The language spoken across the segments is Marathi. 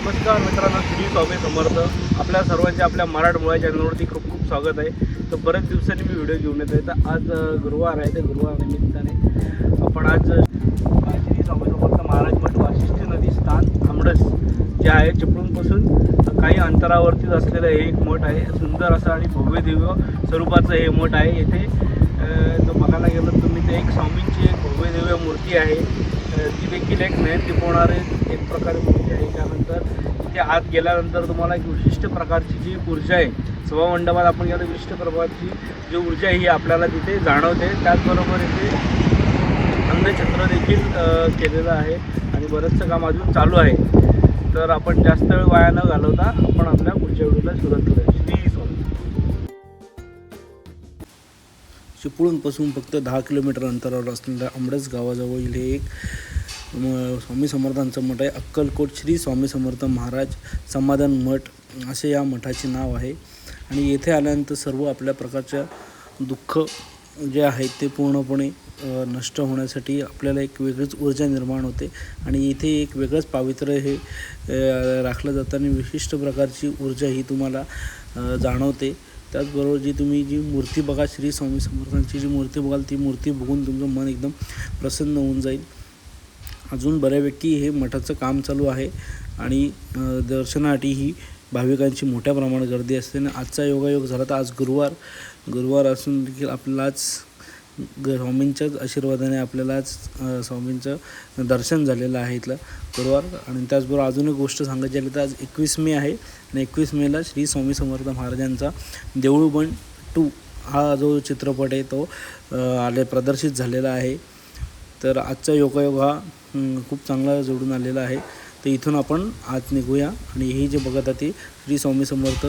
नमस्कार मित्रांनो, श्री स्वामी समर्थ. आपल्या सर्वांचे आपल्या मराठमोळ्या चॅनलवरती खूप खूप स्वागत आहे. तर बऱ्याच दिवसांनी मी व्हिडिओ घेऊन येतो आहे. तर आज गुरुवार आहे. तर गुरुवार निमित्ताने आपण आज श्री स्वामी समर्थ महाराज मठ वाशिष्ठी नदी स्थान आमडस जे आहे चिपळूणपासून काही अंतरावरतीच असलेलं हे एक मठ आहे. सुंदर असं आणि भव्य दिव्य स्वरूपाचं हे मठ आहे. येथे जर बघायला गेलं तुम्ही ते एक स्वामींची एक भव्य दिव्य मूर्ती आहे. ती देखील एक नयन दिपवणारे एक प्रकारे मूर्ती आहे. त्यानंतर इथे आत गेल्यानंतर तुम्हाला एक विशिष्ट प्रकारची जी ऊर्जा आहे, सभामंडपात आपण गेलो विशिष्ट प्रकारची जी ऊर्जा ही आपल्याला तिथे जाणवते. त्याचबरोबर इथे अन्नछत्र देखील केलेलं आहे आणि बरंचसं काम अजून चालू आहे. तर आपण जास्त वेळ वाया न घालवता आपण आपल्या पुढच्या व्हिडिओला सुरुवात करूया. श्री स्वामी. चिपळूणपासून फक्त 10 किलोमीटर अंतरावर असलेल्या आमडस गावाजवळील हे एक स्वामी समर्थांचं मठ आहे. अक्कलकोट श्री स्वामी समर्थ महाराज समाधान मठ असे या मठाचे नाव आहे. आणि येथे आल्यानंतर सर्व आपल्या प्रकारच्या दुःख जे आहेत ते पूर्णपणे नष्ट होण्यासाठी आपल्याला एक वेगळीच ऊर्जा निर्माण होते. आणि इथे एक वेगळंच पावित्र्य हे राखलं जातं आणि विशिष्ट प्रकारची ऊर्जा ही तुम्हाला जाणवते. त्याचबरोबर जी मूर्ती बघा, श्री स्वामी समर्थांची जी मूर्ती बघाल ती मूर्ती बघून तुमचं मन एकदम प्रसन्न होऊन जाईल. अजून बऱ्यापैकी हे मठाचं काम चालू आहे आणि दर्शनासाठी ही भाविकांची मोठ्या प्रमाणात गर्दी असते. आणि आजचा योगायोग झाला तर आज गुरुवार असून देखील आपल्याला आज स्वामींच्याच आशीर्वादाने आपल्याला आज स्वामींचं दर्शन झालेलं आहे इथलं गुरुवार. आणि त्याचबरोबर अजून एक गोष्ट सांगायची झाली तर आज 21 मे आहे आणि 21 मेला श्री स्वामी समर्थ महाराजांचा देऊळ बंद 2 हा जो चित्रपट आहे तो प्रदर्शित झालेला आहे. तर आजचा योगायोग हा खूप चांगला जोडून आलेला आहे. तर इथून आपण आज निघूया आणि हे जे बघत आहे ते श्री स्वामी समर्थ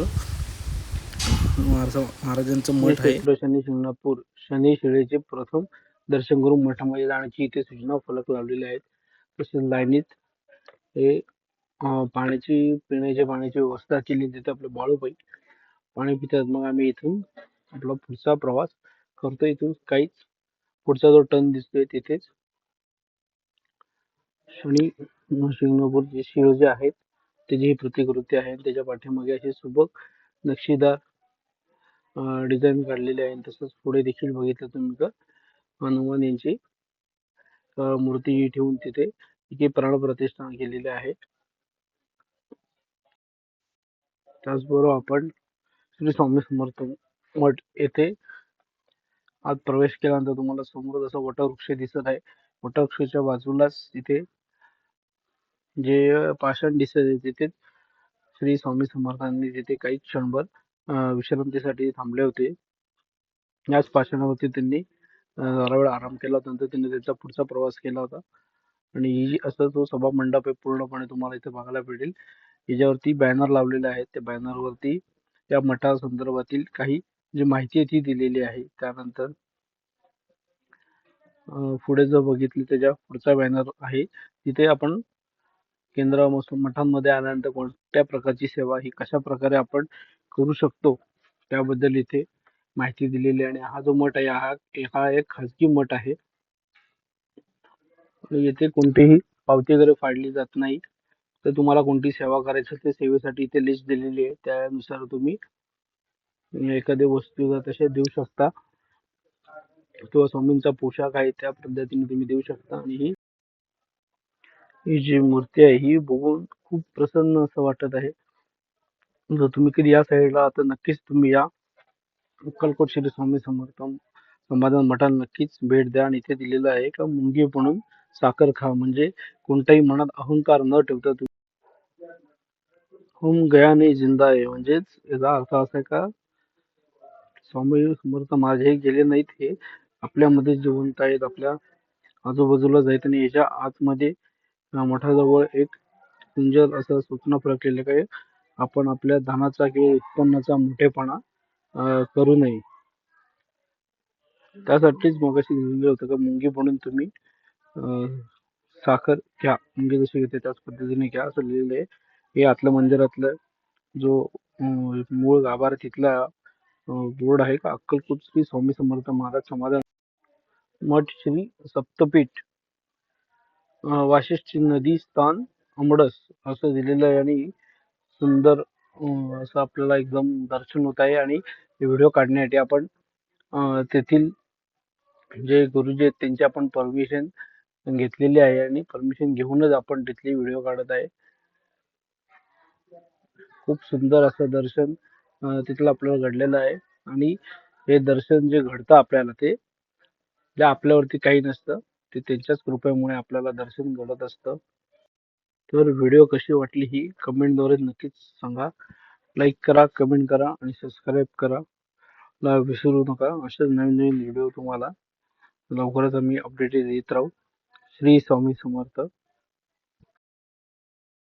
महाराजांचं मठ आहे. शनी शिंगणापूर शनी शिळेचे प्रथम दर्शन करून मठामध्ये जाण्याची इथे सूचना फलक लावलेले आहेत. तसेच लाईनीत हे पिण्याच्या पाण्याची व्यवस्था केली. तिथे आपले बाळूबाई पाणी पितात. मग आम्ही इथून आपला पुढचा प्रवास करतो. इथून काहीच पुढचा जो टर्न दिसतोय तिथेच शनी शिंगणापूर जे शिळ जे आहेत त्याची ही प्रतिकृती आहे. त्याच्या पाठीमागे असे सुबक नक्षीदार डिझाईन काढलेले आहे. तसंच पुढे देखील बघितलं तुम्ही तर हनुमान यांची मूर्ती ठेवून तिथे प्राणप्रतिष्ठा केलेली आहे. त्याचबरोबर आपण श्री स्वामी समर्थ मठ येथे आज प्रवेश केल्यानंतर तुम्हाला समोर जसं वटवृक्ष दिसत आहे. वटवृक्षाच्या बाजूलाच तिथे जे पाषाण दिसत आहे तिथे श्री स्वामी समर्थांनी तिथे काही क्षणभर विश्रांतीसाठी थांबले होते. याच पाषाणावरती त्यांनी जरा वेळ आराम केला. नंतर त्यांनी त्यांचा पुढचा प्रवास केला होता. आणि ही असं तो सभा मंडप आहे पूर्णपणे तुम्हाला इथे बघायला भेटेल. याच्यावरती बॅनर लावलेले आहेत. त्या बॅनरवरती त्या मठा संदर्भातील काही जी माहिती आहे ती दिलेली आहे. त्यानंतर पुढे जर बघितले त्याच्या पुढचा बॅनर आहे तिथे आपण मठांमध्ये आल्यानंतर कोणत्या प्रकारची सेवा ही कशा प्रकारे आपण करू शकतो त्याबद्दल इथे माहिती दिलेली आहे. आणि हा जो मठ आहे हा एक खाजगी मठ आहे. येथे कोणतीही पावती वगैरे फाडली जात नाही. तर तुम्हाला कोणती सेवा करायची ते सेवेसाठी इथे लिस्ट दिलेली आहे. त्यानुसार तुम्ही एखादी वस्तू तसे देऊ शकता किंवा स्वामींचा पोशाख आहे त्या पद्धतीने तुम्ही देऊ शकता. आणि ही जी मूर्ती आहे ही बघून खूप प्रसन्न असं वाटत आहे. जर तुम्ही कधी या साईडला तर नक्कीच तुम्ही या अक्कलकोट श्री स्वामी समर्थ समाधान मठाला नक्कीच भेट द्या. आणि इथे दिलेलं आहे का मुंगी म्हणून साखर खा, म्हणजे कोणताही मनात अहंकार न ठेवता हम गया नाही जिंदा आहे. म्हणजेच याचा अर्थ असा आहे का स्वामी समर्थ महाराज हे गेले नाहीत, हे आपल्यामध्ये जिवंत आहेत, आपल्या आजूबाजूला जायत. आणि याच्या आतमध्ये मठाजवळ एक सुंदर असं सूचना फलकलेलं काय आपण आपल्या धनाचा किंवा उत्पन्नाचा मोठेपणा करू नये. त्यासाठीच मगाशी लिहिलं होतं का मुंगी म्हणून तुम्ही साखर घ्या, मुंगी जशी घेते त्याच पद्धतीने घ्या असं लिहिलेलं आहे. हे आतलं मंदिरातलं जो मूळ गाभारा तिथला बोर्ड आहे का अक्कलकोट श्री स्वामी समर्थ महाराज समाधान मठ श्री सप्तपीठ वाशिष्ठी नदी स्थान आमडस असं दिलेलं आहे आणि सुंदर असं आपल्याला एकदम दर्शन होत आहे आणि व्हिडिओ काढण्यासाठी आपण तेथील जे गुरुजी आहेत त्यांची आपण परमिशन घेतलेली आहे आणि परमिशन घेऊनच आपण तिथले व्हिडिओ काढत आहे. खूप सुंदर असं दर्शन तिथलं आपल्याला घडलेलं आहे आणि हे दर्शन जे घडतं आपल्याला ते जे आपल्यावरती काही नसतं ते त्यांच्याच कृपेमुळे आपल्याला दर्शन घडत असतं. तर व्हिडिओ कशी वाटली ही कमेंटद्वारे नक्कीच सांगा. लाईक करा, कमेंट करा आणि सबस्क्राईब करा ला विसरू नका. असेच नवीन नवीन व्हिडिओ तुम्हाला लवकरच आम्ही अपडेट देत राहू. श्री स्वामी समर्थ.